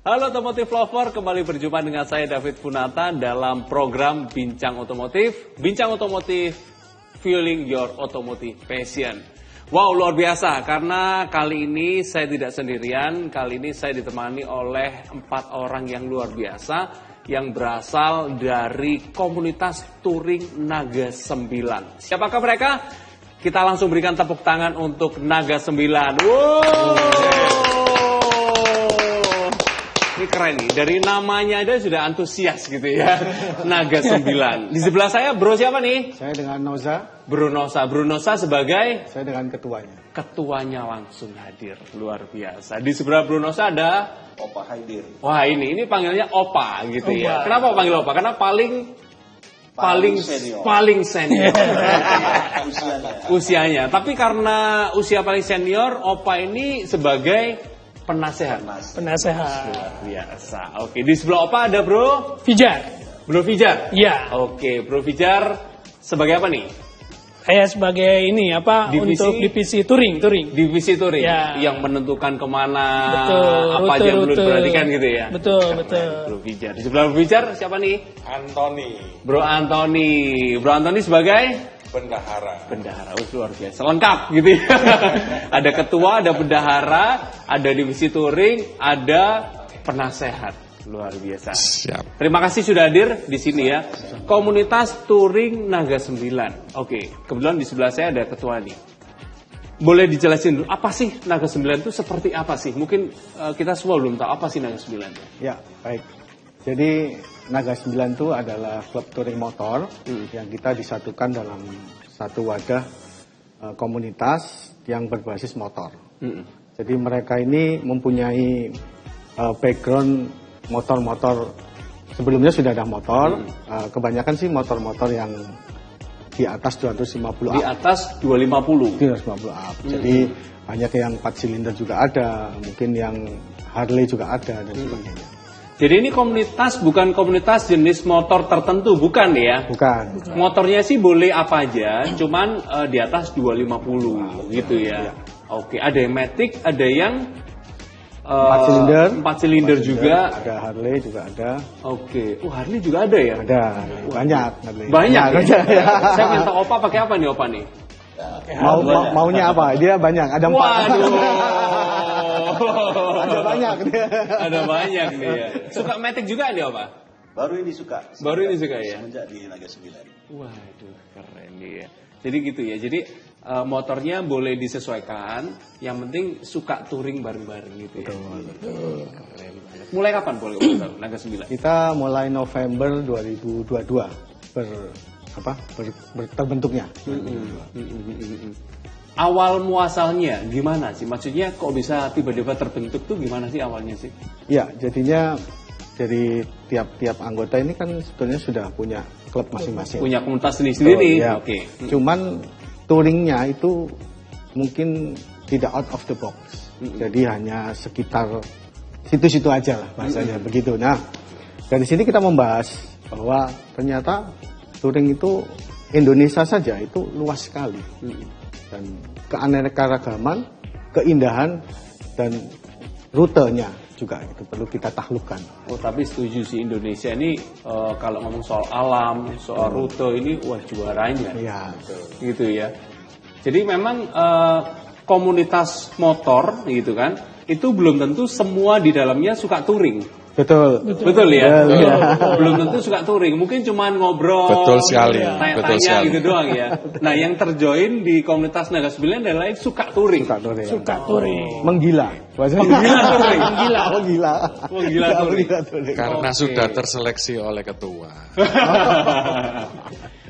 Halo Otomotif Lover, kembali berjumpa dengan saya David Funata dalam program Bincang Otomotif. Bincang Otomotif, Fueling Your Automotive Passion. Wow, luar biasa karena kali ini saya tidak sendirian. Kali ini saya ditemani oleh 4 orang yang luar biasa yang berasal dari komunitas touring Naga 9. Siapakah mereka? Kita langsung berikan tepuk tangan untuk Naga 9. Wow! Ini keren nih, dari namanya aja sudah antusias gitu ya. Naga 9. Di sebelah saya bro siapa nih? Saya dengan Noza. Bro Noza sebagai? Saya dengan ketuanya. Ketuanya langsung hadir, luar biasa. Di sebelah Bro Noza ada? Opa hadir. Wah ini panggilnya Opa gitu ya. Kenapa panggil Opa? Karena paling senior. Usianya. Tapi karena usia paling senior, Opa ini sebagai penasehat. Luar biasa. Oke, di sebelah Opa ada Bro Fijar. Bro Fijar? Iya. Oke, Bro Fijar sebagai apa nih? Saya sebagai ini untuk divisi touring. Divisi touring Ya. yang menentukan kemana, Betul, apa aja yang perlu diperhatikan gitu ya. Betul. Bro Fijar. Di sebelah Bro Fijar siapa nih? Bro Antoni sebagai bendahara. Luar biasa. Lengkap gitu ya. Ada ketua, ada bendahara, ada divisi touring, ada penasehat. Luar biasa. Siap. Terima kasih sudah hadir di sini ya. Komunitas touring Naga 9. Oke, kebetulan di sebelah saya ada ketua nih. Boleh dijelasin dulu apa sih Naga 9 itu seperti apa sih? Mungkin kita semua belum tahu apa sih Naga 9 itu. Ya, baik. Jadi Naga 9 itu adalah klub touring motor yang kita disatukan dalam satu wadah komunitas yang berbasis motor. Jadi mereka ini mempunyai background motor-motor, sebelumnya sudah ada motor, kebanyakan sih motor-motor yang di atas 250 Di atas 250. 250 up. Jadi banyak yang 4 silinder juga ada, mungkin yang Harley juga ada dan sebagainya. Jadi ini komunitas bukan komunitas jenis motor tertentu, bukan ya? Bukan. Motornya sih boleh apa aja, cuman di atas 250 gitu ya. Oke, ada yang Matic, ada yang 4 silinder juga. Ada Harley juga ada. Oke, Harley juga ada ya? Ada, banyak Harley. Banyak ya? ya. Saya minta Opa pakai apa nih Opa nih? Maunya apa? Dia banyak, ada 4. Waduh. Ada banyak dia. Ada banyak nih ya. Suka Matic juga nih Opa? Baru ini suka ya? semenjak di Naga 9. Waduh, keren nih ya. Jadi gitu ya. Jadi motornya boleh disesuaikan, yang penting suka touring bareng-bareng gitu ya. Betul. Keren banget. Mulai kapan boleh Naga 9? Kita mulai November 2022 terbentuknya. Awal muasalnya gimana sih? Maksudnya kok bisa tiba-tiba terbentuk tuh gimana sih awalnya sih? Ya, jadinya dari tiap anggota ini kan sebetulnya sudah punya klub masing-masing. Punya komunitas sendiri. Ya. Oke. Cuman touringnya itu mungkin tidak out of the box. Jadi hanya sekitar situ-situ aja lah bahasanya begitu. Nah, dari sini kita membahas bahwa ternyata touring itu Indonesia saja itu luas sekali. Dan keanekaragaman, keindahan dan rutenya juga itu perlu kita taklukkan. Oh tapi setuju sih, Indonesia ini kalau ngomong soal alam, soal rute ini wah juaranya. Iya. Gitu ya. Jadi memang komunitas motor gitu kan, itu belum tentu semua di dalamnya suka touring. Betul ya. Belum tentu suka touring, mungkin cuma ngobrol. Betul sekali. Tanya gitu doang ya. Nah, yang terjoin di komunitas Naga 9 adalah yang suka touring. Suka touring. Menggila. Menggila touring. Karena sudah terseleksi oleh ketua.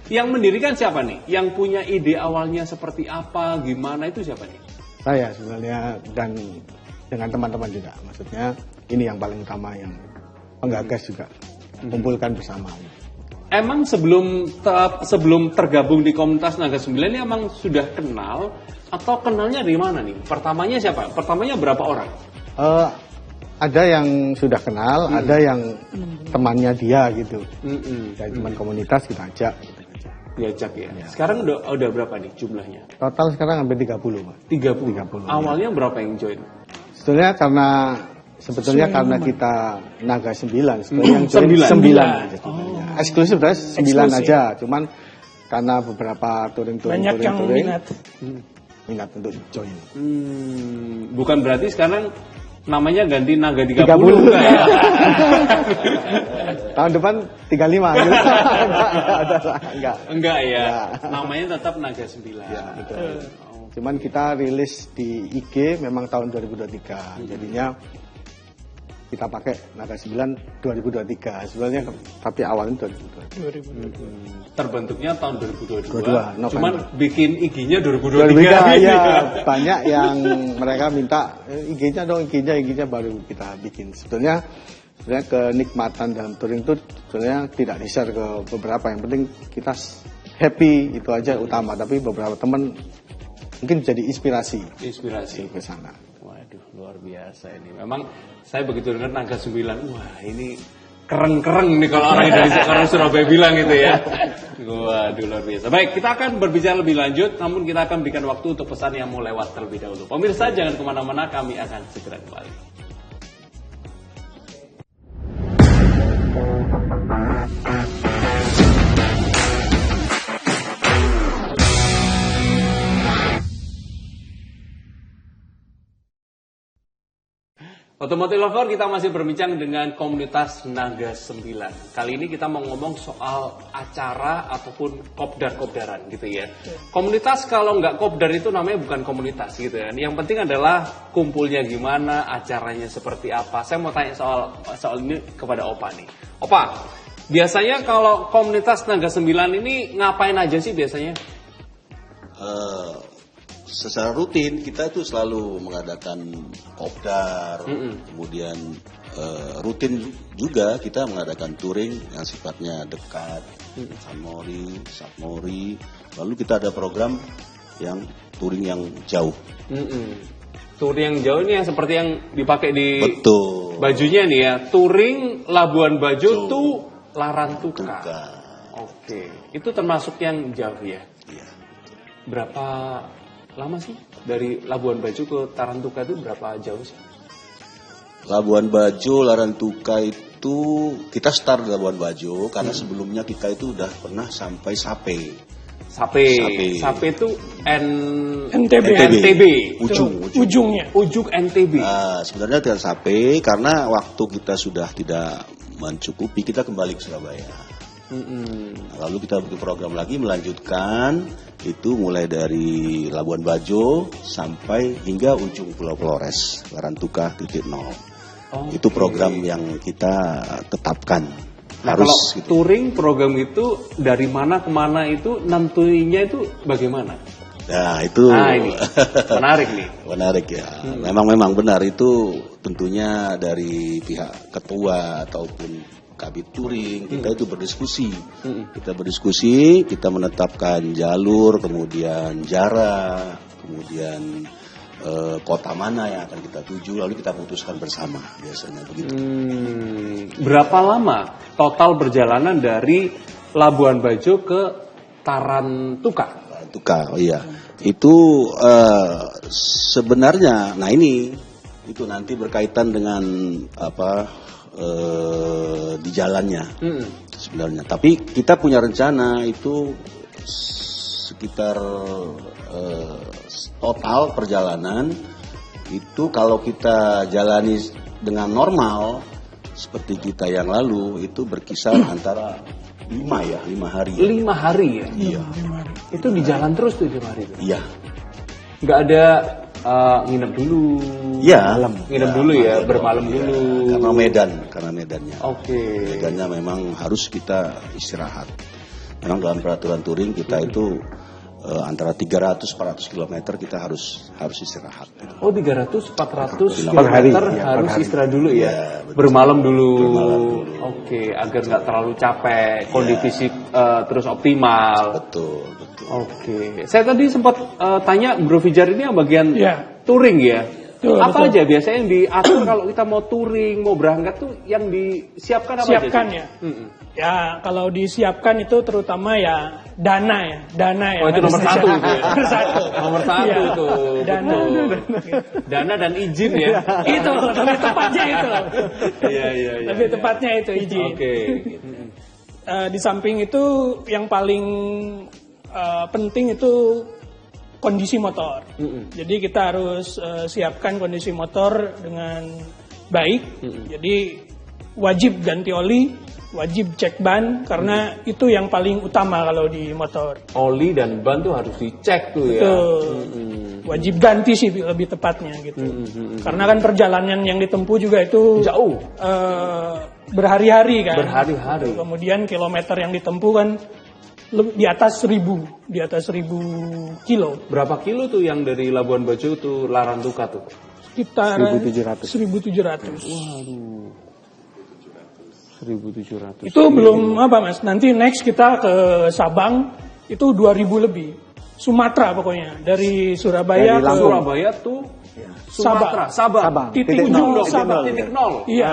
Yang mendirikan siapa nih? Yang punya ide awalnya seperti apa, gimana itu siapa nih? Saya sebenarnya dan dengan teman-teman juga. Maksudnya ini yang paling utama, yang penggagas juga. Kumpulkan bersama. Emang sebelum tergabung di komunitas Naga 9 ini emang sudah kenal atau kenalnya dari mana nih? Pertamanya siapa? Pertamanya berapa orang? Ada yang sudah kenal, ada yang temannya dia gitu. Dari teman komunitas kita ajak. Diajak ya. Sekarang udah berapa nih jumlahnya? Total sekarang hampir 30, Pak. 30. Awalnya berapa yang join? Sebetulnya karena sebetulnya karena kita Naga 9, sebetulnya yang join 9 aja sebenarnya. Eksklusif berarti 9 aja, cuman karena beberapa touring Banyak yang minat untuk join. Bukan berarti sekarang namanya ganti Naga 30 30. ya? Tahun depan 35 gitu. Enggak. Enggak ya, namanya tetap Naga 9. Ya, betul. Cuman kita rilis di IG memang tahun 2023, jadinya kita pakai Naga 9 2023 sebenarnya, tapi awalnya 2022. Terbentuknya tahun 2022. November. Cuman bikin IG-nya 2023. Ya, banyak yang mereka minta IG-nya dong, IG-nya baru kita bikin. Sebenarnya kenikmatan dalam touring itu sebenarnya tidak di-share ke beberapa, yang penting kita happy itu aja utama, tapi beberapa teman mungkin jadi inspirasi ke sana. Waduh, luar biasa ini. Memang saya begitu dengar Naga 9, wah ini keren-keren nih kalau orang Surabaya bilang gitu ya. Waduh, luar biasa. Baik, kita akan berbicara lebih lanjut, namun kita akan berikan waktu untuk pesan yang mau lewat terlebih dahulu. Pemirsa jangan kemana-mana, kami akan segera kembali. Otomotif Lover, kita masih berbincang dengan komunitas Naga 9. Kali ini kita mau ngomong soal acara ataupun kopdar-kopdaran gitu ya. Komunitas kalau nggak kopdar itu namanya bukan komunitas gitu ya. Yang penting adalah kumpulnya gimana, acaranya seperti apa. Saya mau tanya soal ini kepada Opa nih. Opa, biasanya kalau komunitas Naga 9 ini ngapain aja sih biasanya? Secara rutin kita itu selalu mengadakan kopdar, kemudian rutin juga kita mengadakan touring yang sifatnya dekat, Sapmori, lalu kita ada program yang touring yang jauh. Touring yang jauh ini yang seperti yang dipakai di Betul. bajunya nih ya, touring Labuan Bajo to Larantuka. Oke, itu termasuk yang jauh ya? Iya. Berapa lama sih dari Labuan Bajo ke Tarantuka itu berapa jauh sih? Labuan Bajo, Larantuka itu kita start di Labuan Bajo karena sebelumnya kita itu udah pernah sampai Sape. Sape itu NTB. Ujungnya. Ujung NTB. Sebenarnya tidak Sape karena waktu kita sudah tidak mencukupi, kita kembali ke Surabaya. Lalu kita bikin program lagi melanjutkan itu mulai dari Labuan Bajo sampai hingga ujung Pulau Flores, Larantuka .0. Itu program yang kita tetapkan. Nah, harus kalau gitu. touring program itu dari mana ke mana itu nentuinya itu bagaimana? Nah itu ini menarik nih. Menarik ya. Memang benar itu tentunya dari pihak ketua ataupun Kabit Touring, kita itu berdiskusi. Kita berdiskusi, kita menetapkan jalur, kemudian jarak, kemudian kota mana yang akan kita tuju, lalu kita putuskan bersama, biasanya begitu. Berapa lama total perjalanan dari Labuan Bajo ke Tarantuka? Tarantuka, oh iya. Itu sebenarnya, nah ini itu nanti berkaitan dengan di jalannya sebenarnya. Tapi kita punya rencana itu sekitar total perjalanan itu kalau kita jalani dengan normal seperti kita yang lalu itu berkisar antara 5 hari. 5 hari ya? Iya. Itu di jalan terus tuh 5 hari? Iya. Nggak ada nginep dulu? Iya. Nginep dulu ya, bermalam dulu. Karena medannya. Oke. Medannya memang harus kita istirahat. Memang dalam peraturan touring kita itu antara 300-400 km kita harus istirahat. Oh 300-400 per hari, harus istirahat dulu ya? Ya, bermalam dulu. Oke, agar nggak terlalu capek, kondisi terus optimal. Betul. Oke, saya tadi sempat tanya Bro Fijar ini yang bagian touring ya. Apa aja biasanya yang diatur kalau kita mau touring, mau berangkat tuh yang disiapkan apa Siapkan aja? ya. Ya kalau disiapkan itu terutama ya dana ya. Oh itu nomor satu itu ya. Nomor satu. Nomor satu Iya. itu. Dana. Dana dan izin ya. Itu lebih tepatnya itu. Iya. Lebih tepatnya itu izin. Oke. Di samping itu yang paling penting itu kondisi motor. Jadi kita harus siapkan kondisi motor dengan baik. Jadi wajib ganti oli, wajib cek ban karena itu yang paling utama kalau di motor. Oli dan ban tuh harus dicek tuh ya. Wajib ganti sih lebih tepatnya gitu. Karena kan perjalanan yang ditempuh juga itu Jauh. Berhari-hari kan. Berhari-hari. Kemudian kilometer yang ditempuh kan di atas 1000 kilo. Berapa kilo tuh yang dari Labuan Bajo tuh Larantuka tuh? Sekitar 1.700. 1.700. 1.700. Itu belum apa Mas, nanti next kita ke Sabang itu 2.000 lebih. Sumatera pokoknya, dari Surabaya Dari ke Lampung. Surabaya tuh Sumatera, Sabang. Sabang. Titik Titik ujung nol. Sabang. Titik nol. Iya.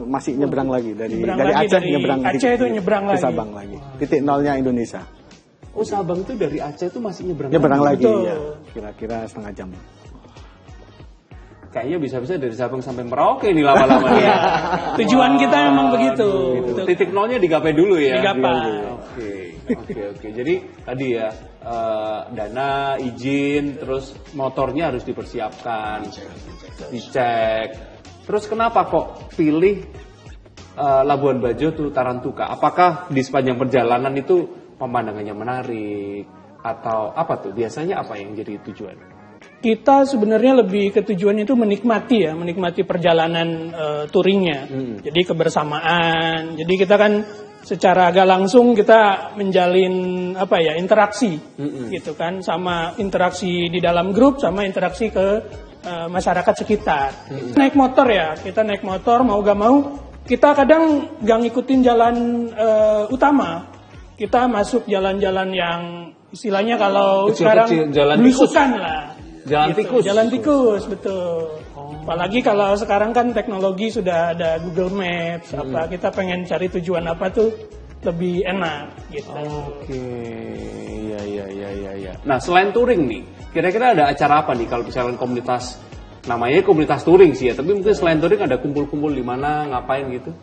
Masih nyebrang lagi dari Nyebrang lagi, Aceh dari nyebrang Aceh itu nyebrang ke lagi. Sabang lagi. Titik nolnya Indonesia. Oh Sabang itu dari Aceh itu masih Nyebrang lagi Betul. ya. Kira-kira setengah jam. Kayaknya bisa-bisa dari Sabang sampai Merauke nih lama-lama nih. Iya. Tujuan kita memang begitu. Gitu. Titik nolnya digapai dulu ya. Digapai. Oke. Jadi tadi ya dana, izin, terus motornya harus dipersiapkan, dicek. Terus kenapa kok pilih Labuan Bajo tuh Tarantuka? Apakah di sepanjang perjalanan itu pemandangannya menarik atau apa tuh? Biasanya apa yang jadi tujuan? Kita sebenarnya lebih ke tujuannya itu menikmati perjalanan touringnya. Jadi kebersamaan. Jadi kita kan secara agak langsung kita menjalin interaksi gitu kan, sama interaksi di dalam grup sama interaksi ke masyarakat sekitar. Naik motor ya, kita naik motor mau gak mau kita kadang gak ngikutin jalan utama. Kita masuk jalan-jalan yang istilahnya kalau sekarang jalan belusukan lah. Jalan tikus. Jalan tikus, betul. Apalagi kalau sekarang kan teknologi sudah ada Google Maps, kita pengen cari tujuan apa tuh lebih enak gitu. Oke, iya. Nah selain touring nih, kira-kira ada acara apa nih kalau misalnya komunitas, namanya komunitas touring sih ya, tapi mungkin selain touring ada kumpul-kumpul di mana, ngapain gitu?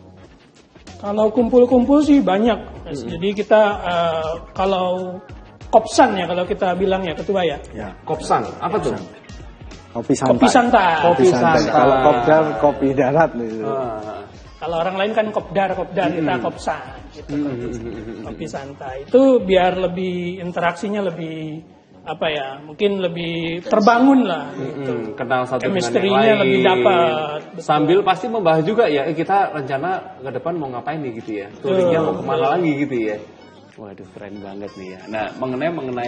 Kalau kumpul-kumpul sih banyak. Jadi kita kalau Kopsan ya kalau kita bilang ya ketua ya. Ya. Kopsan, apa tuh? Kopi santai. Kopi santai. Kopi santai. Kalau kopdar kopi darat gitu. Kalau orang lain kan kopdar kita kopsan gitu. Kopi santai. Itu biar lebih interaksinya lebih mungkin lebih terbangun lah gitu. Kenal satu dengan yang Chemistry-nya lain. lebih dapat. Sambil pasti membahas juga ya, kita rencana ke depan mau ngapain nih gitu ya. Touringnya mau kemana lagi gitu ya. Waduh keren banget nih ya. Nah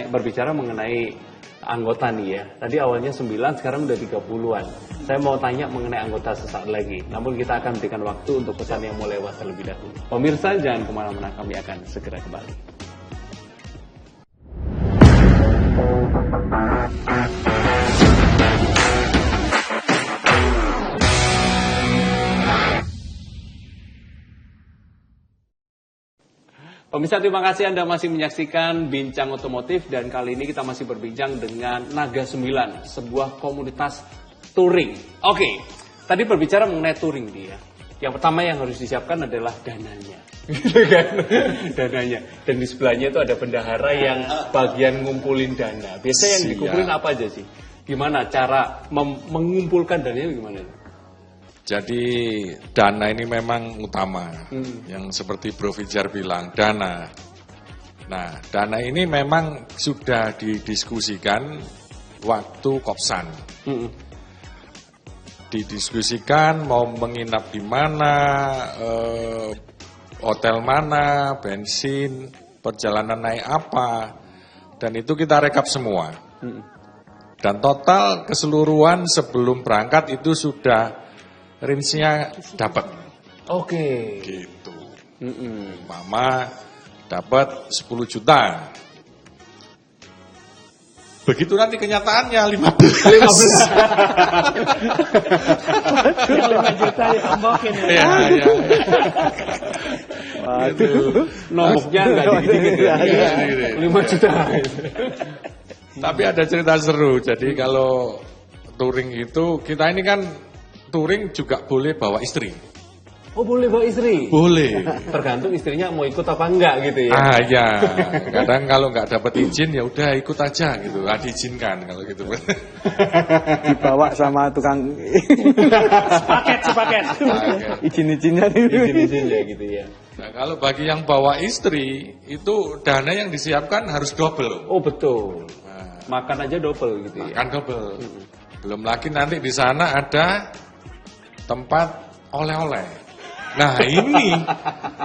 berbicara mengenai anggota nih ya. Tadi awalnya 9, sekarang udah 30-an. Saya mau tanya mengenai anggota sesaat lagi. Namun kita akan berikan waktu untuk pesan yang mau lewat terlebih dahulu. Pemirsa jangan kemana-mana, kami akan segera kembali. Pemirsa, terima kasih Anda masih menyaksikan Bincang Otomotif dan kali ini kita masih berbincang dengan Naga 9, sebuah komunitas touring. Oke, tadi berbicara mengenai touring dia. Yang pertama yang harus disiapkan adalah dananya. Dananya. Dan di sebelahnya itu ada bendahara yang bagian ngumpulin dana. Biasanya yang dikumpulin apa aja sih? Gimana cara mengumpulkan dananya gimana? Jadi dana ini memang utama, yang seperti Bro Fijar bilang, dana. Nah, dana ini memang sudah didiskusikan waktu Kopsan. Didiskusikan mau menginap di mana, hotel mana, bensin, perjalanan naik apa, dan itu kita rekap semua. Dan total keseluruhan sebelum berangkat itu sudah range-nya dapat. Oke. Gitu. Mama dapat 10 juta. Begitu nanti kenyataannya 15. Yang 5 juta ditombokin ya. Iya. Waduh. Nomboknya nggak dikit-dikit ya. Iya. 5 juta. Tapi ada cerita seru. Jadi kalau touring itu, kita ini kan touring juga boleh bawa istri. Oh boleh bawa istri? Boleh. Tergantung istrinya mau ikut apa enggak gitu ya. Ah ya, kadang kalau nggak dapat izin ya udah ikut aja gitu, nggak diizinkan kalau gitu. Dibawa sama tukang Sepaket. izin-izinnya Izin-izinnya gitu ya. Nah kalau bagi yang bawa istri itu dana yang disiapkan harus double. Oh betul. Nah, Makan aja double gitu ya. makan double. Belum lagi nanti di sana ada tempat oleh-oleh. Nah ini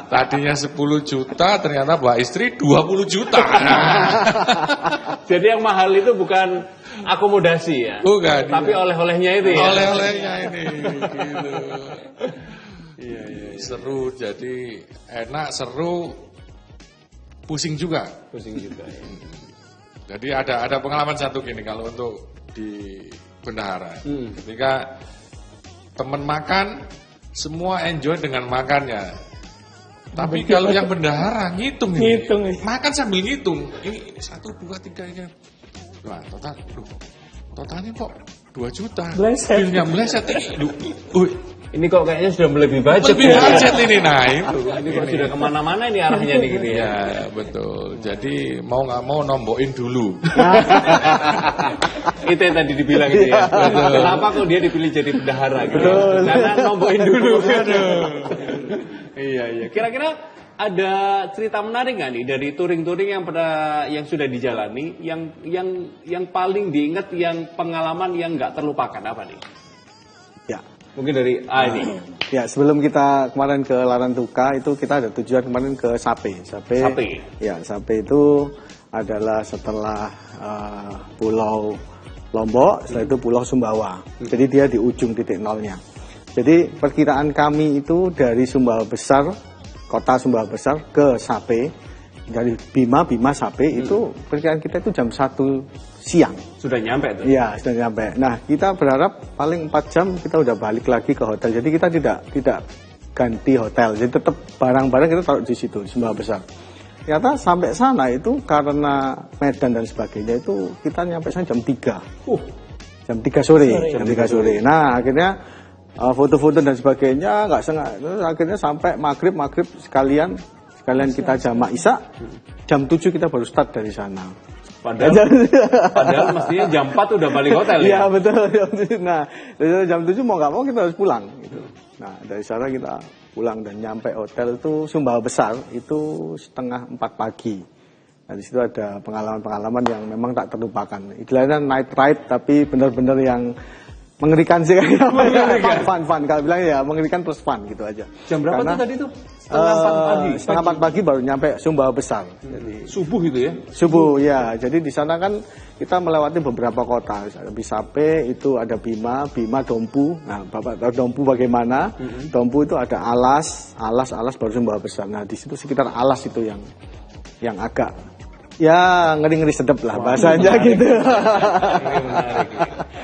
tadinya 10 juta ternyata bawa istri 20 juta. Jadi yang mahal itu bukan akomodasi ya. Bukan. Tapi oleh-olehnya itu ya. Oleh-olehnya ini gitu. Iya. Seru, jadi enak, seru, pusing juga. Pusing juga ya. Jadi ada pengalaman satu gini kalau untuk di bendahara. Ketika teman makan, semua enjoy dengan makannya. Tapi kalau yang bendahara ngitung ini. Ngitung. Makan sambil ngitung. Ini 1, 2, 3 ini. Wah, totalnya kok 2 juta. Meleset. Bilnya meleset. Ini kok kayaknya sudah melebihi budget. Lebih budget ini. Nah itu. Ini kok sudah kemana-mana ini arahnya nih gitu ya. Ya betul. Jadi mau nggak mau nombokin dulu. Itu yang tadi dibilang itu ya. Kenapa kok dia dipilih jadi bendahara gitu? Karena nombokin dulu. Iya. Kira-kira ada cerita menarik nggak nih dari touring-touring yang sudah dijalani, yang paling diingat, yang pengalaman yang nggak terlupakan apa nih? Ya. Mungkin dari A ini. Ya, sebelum kita kemarin ke Larantuka itu kita ada tujuan kemarin ke Sape. Ya, Sape itu adalah setelah Pulau Lombok, setelah itu Pulau Sumbawa. Jadi dia di ujung titik nolnya. Jadi perkiraan kami itu dari Sumbawa Besar, kota Sumbawa Besar ke Sape, dari Bima Sape itu perkiraan kita itu jam 1 siang. Sudah nyampe tuh? Iya, sudah nyampe. Nah, kita berharap paling 4 jam kita udah balik lagi ke hotel. Jadi kita tidak ganti hotel. Jadi tetap barang-barang kita taruh di situ, Sumbawa Besar. Ternyata sampai sana itu karena medan dan sebagainya itu kita nyampe sana jam 3. Jam 3 sore. Jam 3 sore. Nah, akhirnya foto-foto dan sebagainya nggak sengaja. Akhirnya sampai maghrib sekalian kita jamak isya. Jam 7 kita baru start dari sana. Padahal mestinya jam 4 udah balik hotel ya? Iya betul. Nah dari jam 7 mau nggak mau kita harus pulang. Gitu. Nah dari sana kita pulang dan nyampe hotel itu Sumbawa Besar itu 3:30 pagi. Nah di situ ada pengalaman-pengalaman yang memang tak terlupakan. Istilahnya night ride tapi benar-benar yang mengerikan sih fun kalau bilang ya mengerikan plus fun gitu aja. Jam berapa tuh tadi tuh? 3:30 pagi. 3:30 pagi baru nyampe Sumbawa Besar. Jadi subuh gitu ya? Subuh ya. Jadi di sana kan kita melewati beberapa kota. Di Sape itu ada Bima Dompu. Nah, Bapak tahu Dompu bagaimana? Dompu itu ada Alas baru Sumbawa Besar. Nah, di situ sekitar Alas itu yang agak ya ngeri-ngeri sedep lah bahasanya gitu.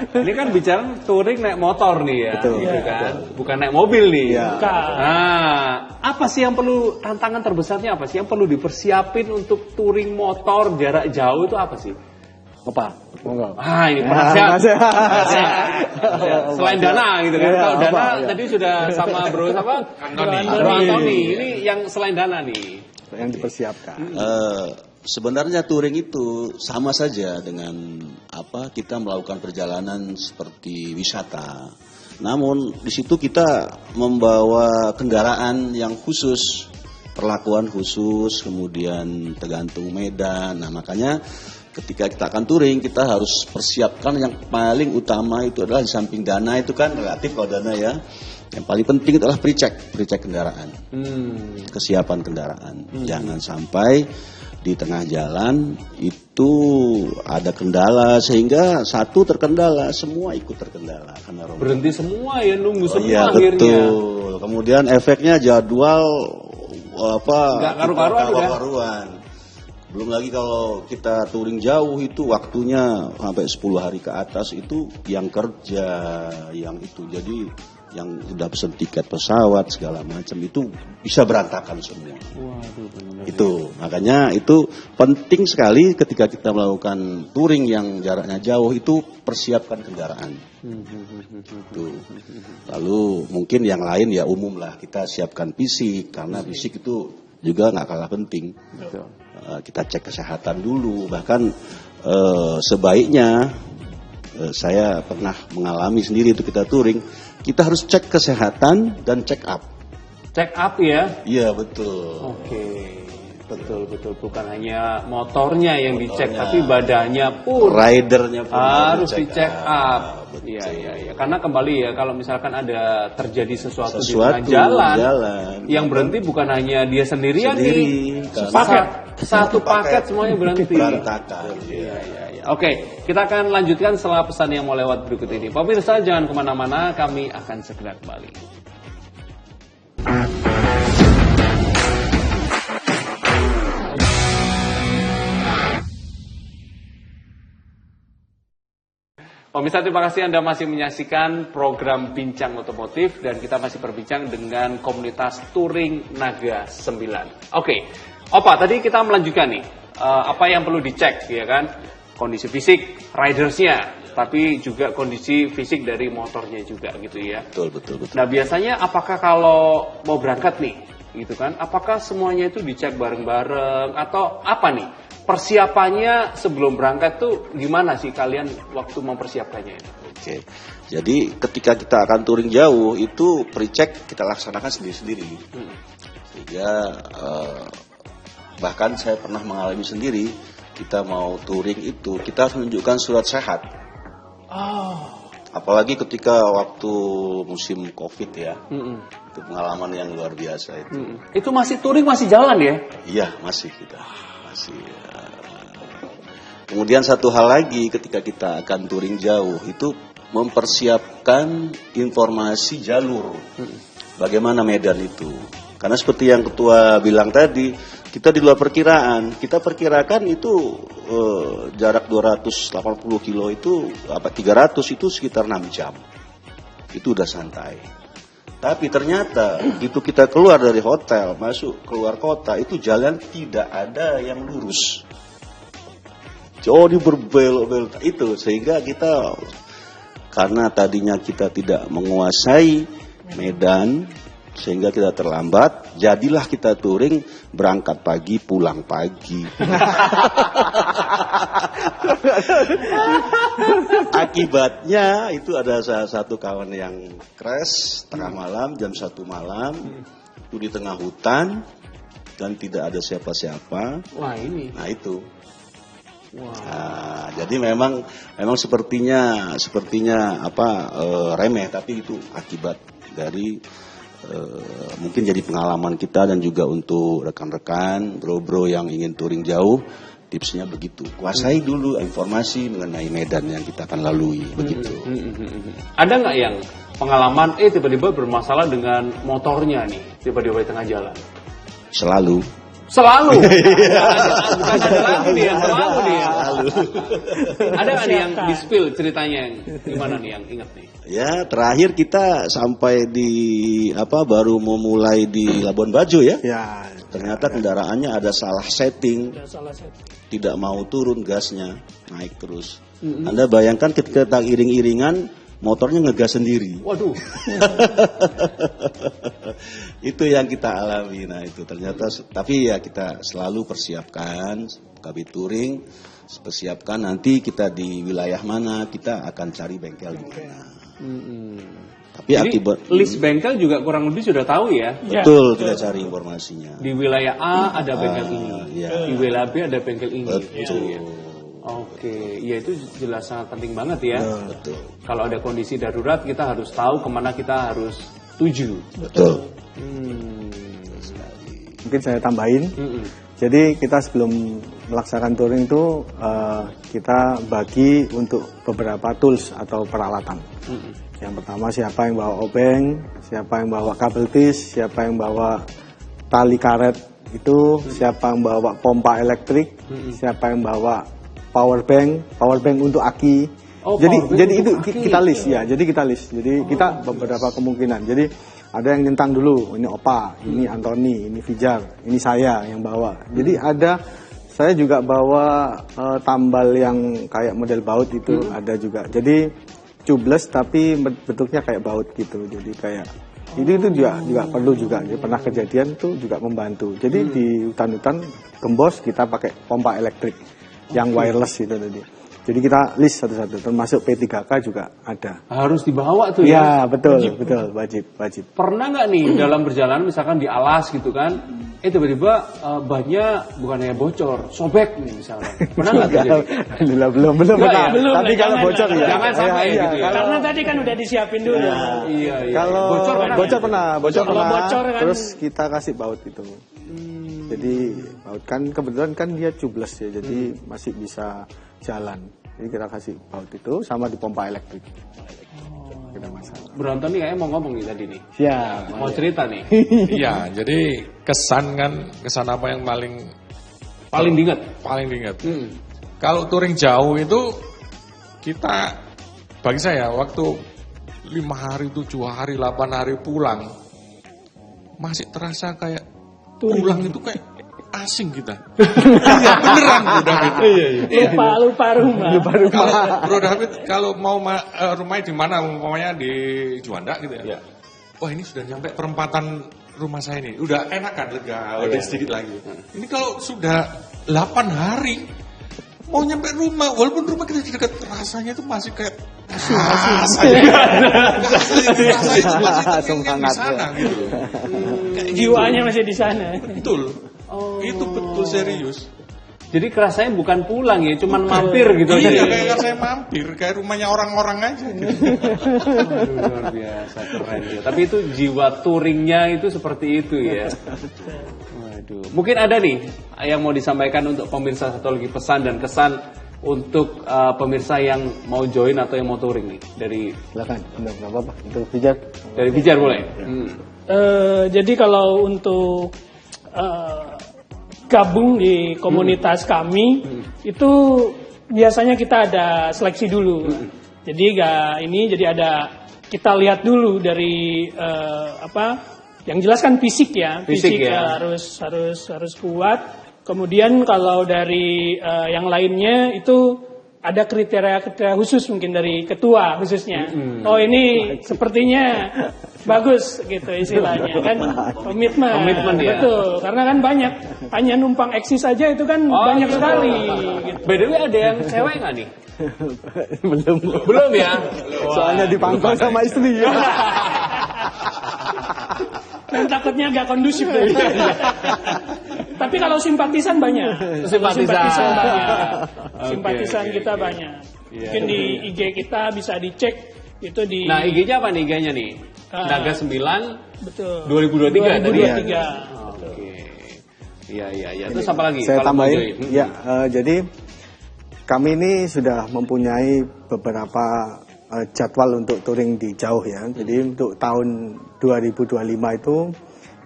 Ini kan bicara touring naik motor nih ya, Betul. gitu kan? Bukan naik mobil nih. Ya. Nah, apa sih yang perlu, tantangan terbesarnya apa sih yang perlu dipersiapin untuk touring motor jarak jauh itu apa sih? Apa? Monggo. Ini penasihat. Penasihat. Selain dana gitu kan. Iya, Kalau dana iya. tadi sudah sama Bro Antoni. Ini yang selain dana nih. Yang dipersiapkan. Sebenarnya touring itu sama saja dengan kita melakukan perjalanan seperti wisata. Namun di situ kita membawa kendaraan yang khusus, perlakuan khusus, kemudian tergantung medan. Nah makanya ketika kita akan touring kita harus persiapkan yang paling utama itu adalah di samping dana itu kan relatif kalau dana ya. Yang paling penting adalah pre-check kendaraan, kesiapan kendaraan. Jangan sampai di tengah jalan itu ada kendala sehingga satu terkendala, semua ikut terkendala karena berhenti semua ya, nunggu semua ya, akhirnya. Betul. Kemudian efeknya jadwal nggak karu-karuan. Belum lagi kalau kita touring jauh itu waktunya sampai 10 hari ke atas, itu yang kerja, yang itu. Jadi yang udah pesen tiket pesawat segala macam itu bisa berantakan semua. Waduh, benar. Itu makanya itu penting sekali ketika kita melakukan touring yang jaraknya jauh itu persiapkan kendaraan. Tuh. Lalu mungkin yang lain ya umum lah, kita siapkan fisik karena fisik itu juga nggak kalah penting. Betul. Kita cek kesehatan dulu, bahkan sebaiknya saya pernah mengalami sendiri itu kita touring, kita harus cek kesehatan dan check up. Check up ya? Iya betul. Oke, betul. Bukan hanya motornya yang dicek, tapi badannya pun Ridernya pun harus dicek up. Betul. Iya. Karena kembali ya, kalau misalkan ada terjadi sesuatu di Sesuatu tengah jalan, yang yang berhenti bukan hanya dia sendirian Sendiri, nih, karena satu paket semuanya berhenti. berantakan. Iya. Oke, kita akan lanjutkan setelah pesan yang mau lewat berikut ini. Pemirsa jangan kemana-mana, kami akan segera kembali. Pemirsa, terima kasih Anda masih menyaksikan program Bincang Otomotif dan kita masih berbincang dengan komunitas Touring Naga 9. Oke, Opa, tadi kita melanjutkan nih, apa yang perlu dicek ya kan? Kondisi fisik ridersnya, tapi juga kondisi fisik dari motornya juga gitu ya. Betul. Nah biasanya apakah kalau mau berangkat nih, gitu kan? Apakah semuanya itu dicek bareng-bareng atau apa nih? Persiapannya sebelum berangkat tuh gimana sih kalian waktu mempersiapkannya itu? Oke. Jadi ketika kita akan touring jauh itu pre-check kita laksanakan sendiri-sendiri. Sehingga bahkan saya pernah mengalami sendiri, kita mau touring itu kita harus menunjukkan surat sehat. Apalagi ketika waktu musim Covid ya. Itu pengalaman yang luar biasa itu. Itu masih touring, masih jalan ya? Iya, masih kita. Kemudian satu hal lagi ketika kita akan touring jauh itu mempersiapkan informasi jalur. Bagaimana medan itu. Karena seperti yang Ketua bilang tadi, kita di luar perkiraan. Kita perkirakan itu jarak 280 kilo itu 300 itu sekitar 6 jam. Itu udah santai. Tapi ternyata itu kita keluar dari hotel, masuk keluar kota, itu jalan tidak ada yang lurus. Jadi berbelok-belok itu, sehingga kita karena tadinya kita tidak menguasai medan, sehingga kita terlambat, jadilah kita touring berangkat pagi, pulang pagi. Akibatnya itu ada salah satu kawan yang crash tengah malam, jam 1 malam, itu di tengah hutan dan tidak ada siapa-siapa. Wah ini. Nah itu. Nah, jadi memang sepertinya remeh, tapi itu akibat dari mungkin jadi pengalaman kita dan juga untuk rekan-rekan bro-bro yang ingin touring jauh, tipsnya begitu. Kuasai dulu informasi mengenai medan yang kita akan lalui, begitu. Ada nggak yang pengalaman tiba-tiba bermasalah dengan motornya nih, tiba-tiba di tengah jalan? Selalu. Bukan ada lagi nih yang selalu nih ya. Ada nggak nih yang di-spill ceritanya yang gimana nih yang inget nih? Ya, terakhir kita sampai di baru memulai di Labuan Bajo ya. Ya. Ternyata kendaraannya ada salah setting. Tidak mau turun gasnya, naik terus. Anda bayangkan ketika kita iring-iringan, motornya ngegas sendiri. Waduh. Itu yang kita alami. Nah itu ternyata, tapi ya kita selalu persiapkan kabin touring, persiapkan nanti kita di wilayah mana, kita akan cari bengkel di mana. Tapi jadi akibat list bengkel juga kurang lebih sudah tahu ya. Betul, kita cari informasinya. Di wilayah A ada bengkel ini, iya. di wilayah B ada bengkel ini. Betul. Ya. Oke, ya itu jelas sangat penting banget ya. Betul. Kalau ada kondisi darurat kita harus tahu kemana kita harus tuju. Betul. Mungkin saya tambahin. Jadi kita sebelum melaksanakan touring itu kita bagi untuk beberapa tools atau peralatan. Yang pertama siapa yang bawa obeng, siapa yang bawa kabel tis, siapa yang bawa tali karet Itu siapa yang bawa pompa elektrik, siapa yang bawa power bank untuk aki. Oh, jadi itu aki. kita list ya. Jadi kita list. Jadi kita beberapa kemungkinan. Jadi ada yang nyentang dulu, ini Opa, ini Anthony, ini Fijar, ini saya yang bawa. Jadi saya juga bawa tambal yang kayak model baut itu ada juga. Jadi tubeless tapi bentuknya kayak baut gitu. Jadi kayak itu juga perlu juga. Jadi pernah kejadian tuh juga membantu. Jadi di hutan-hutan gembos kita pakai pompa elektrik yang wireless itu tadi. Jadi kita list satu-satu, termasuk P3K juga ada. Harus dibawa tuh ya? Ya, betul, wajib. Pernah nggak nih dalam perjalanan misalkan di alas gitu kan, tiba-tiba bannya bukannya bocor, sobek nih misalnya. Pernah nggak terjadi? Alhamdulillah belum pernah. Belum, Tapi kalau jangan, bocor ya. jangan sampai iya, gitu ya. Karena tadi kan udah disiapin dulu. Iya. Kalau bocor pernah. Kalau bocor kan- Terus kita kasih baut itu. Jadi baut kan kebetulan kan dia tubeless ya, jadi masih bisa jalan. Jadi kita kasih baut itu sama di pompa elektrik. Tidak masalah. Bro Anthony kayaknya mau ngomong nih tadi nih. Siap. Mau cerita nih. Iya, jadi kesan apa yang Paling diingat. paling diingat. Kalau touring jauh itu kita, bagi saya waktu 5 hari, 7 hari, 8 hari pulang, masih terasa kayak pulang itu kayak asing kita. Iya beneran Bro David. Lupa rumah. Kalau Bro David kalau mau rumahnya di mana, umpamanya di Juanda gitu ya. Wah ini sudah nyampe perempatan rumah saya ini, udah enak kan, lega, udah sedikit lagi. Ini kalau sudah 8 hari mau nyampe rumah, walaupun rumah kita di dekat, rasanya itu masih kayak rasanya itu masih di sana gitu. Jiwanya masih di sana. Betul. Itu betul serius. Jadi kerasanya bukan pulang ya, cuman mampir gitu aja. Iya, kayak saya mampir, kayak rumahnya orang-orang aja gitu. Aduh, luar biasa, keren ya. Tapi itu jiwa touringnya itu seperti itu ya. Waduh. Mungkin ada nih yang mau disampaikan untuk pemirsa, satu lagi pesan dan kesan untuk pemirsa yang mau join atau yang mau touring nih dari. Silakan, nggak apa-apa. Untuk Fijar. Dari Fijar boleh. Jadi kalau untuk gabung di komunitas kami itu biasanya kita ada seleksi dulu. Jadi jadi ada kita lihat dulu dari yang jelas kan fisik ya. Fisik ya. harus kuat. Kemudian kalau dari yang lainnya itu ada kriteria khusus mungkin dari ketua khususnya. Oh ini sepertinya bagus gitu istilahnya kan, komitmen ya. Betul, karena kan banyak, hanya numpang eksis aja itu kan banyak sekali gitu. By the way ada yang cewek nggak nih? Belum ya? Soalnya dipantau sama istri. Dan takutnya agak kondusif deh. Tapi kalau simpatisan banyak. Simpatisan banyak. Simpatisan kita banyak. Mungkin di IG kita bisa dicek itu di. Nah IG-nya apa nih IG-nya nih? Naga 9 betul. 2023 tadi ya? 2023. Oke. Iya. Terus apa lagi? Saya kalau tambahin. mau join? Ya, jadi kami ini sudah mempunyai beberapa jadwal untuk touring di jauh ya. Jadi untuk tahun 2025 itu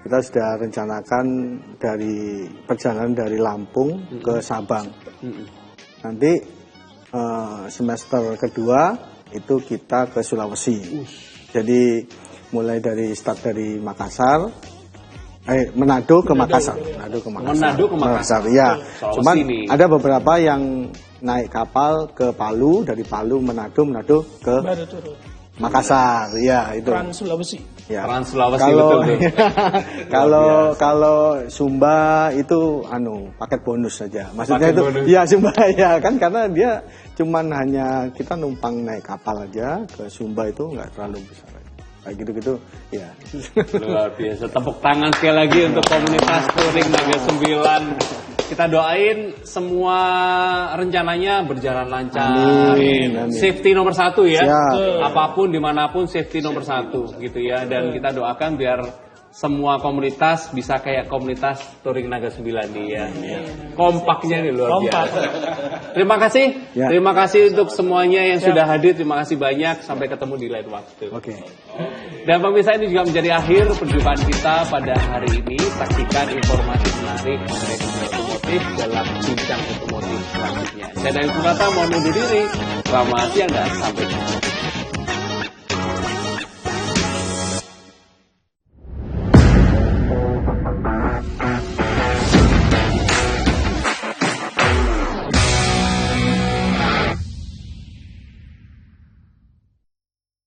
kita sudah rencanakan dari perjalanan dari Lampung ke Sabang. Nanti semester kedua itu kita ke Sulawesi. Jadi mulai dari start dari Makassar, Manado ke Makassar. Manado ke Makassar. Ya. Sulawesi Cuman nih. ada beberapa yang naik kapal ke Palu, dari Palu Manado ke Baru turun. Makassar. Ya, itu. Trans Sulawesi. Ya. Trans Sulawesi Kalau betul tuh. kalau Sumba itu paket bonus saja. Maksudnya Paket itu bonus. ya Sumba ya kan, karena dia cuman hanya kita numpang naik kapal aja ke Sumba, itu nggak terlalu besar. Kayak gitu-gitu ya. Luar biasa. Tepuk tangan sekali lagi untuk komunitas touring Naga 9. Kita doain semua rencananya berjalan lancar. Amin. Safety nomor 1 ya. Siap. Apapun dimanapun safety nomor 1 gitu ya. Dan kita doakan biar semua komunitas bisa kayak komunitas Touring Naga 9 nih ya. Kompaknya nih luar biasa. Terima kasih. Ya. Terima kasih untuk semuanya yang sudah hadir. Terima kasih banyak. Sampai ketemu di lain waktu. Oke. Dan pemirsa, ini juga menjadi akhir perjumpaan kita pada hari ini. Saksikan informasi menarik mengenai dunia otomotif dalam Bincang Otomotif selanjutnya. Saya David Punata mau undur diri. Selamat siang dan sampai jumpa.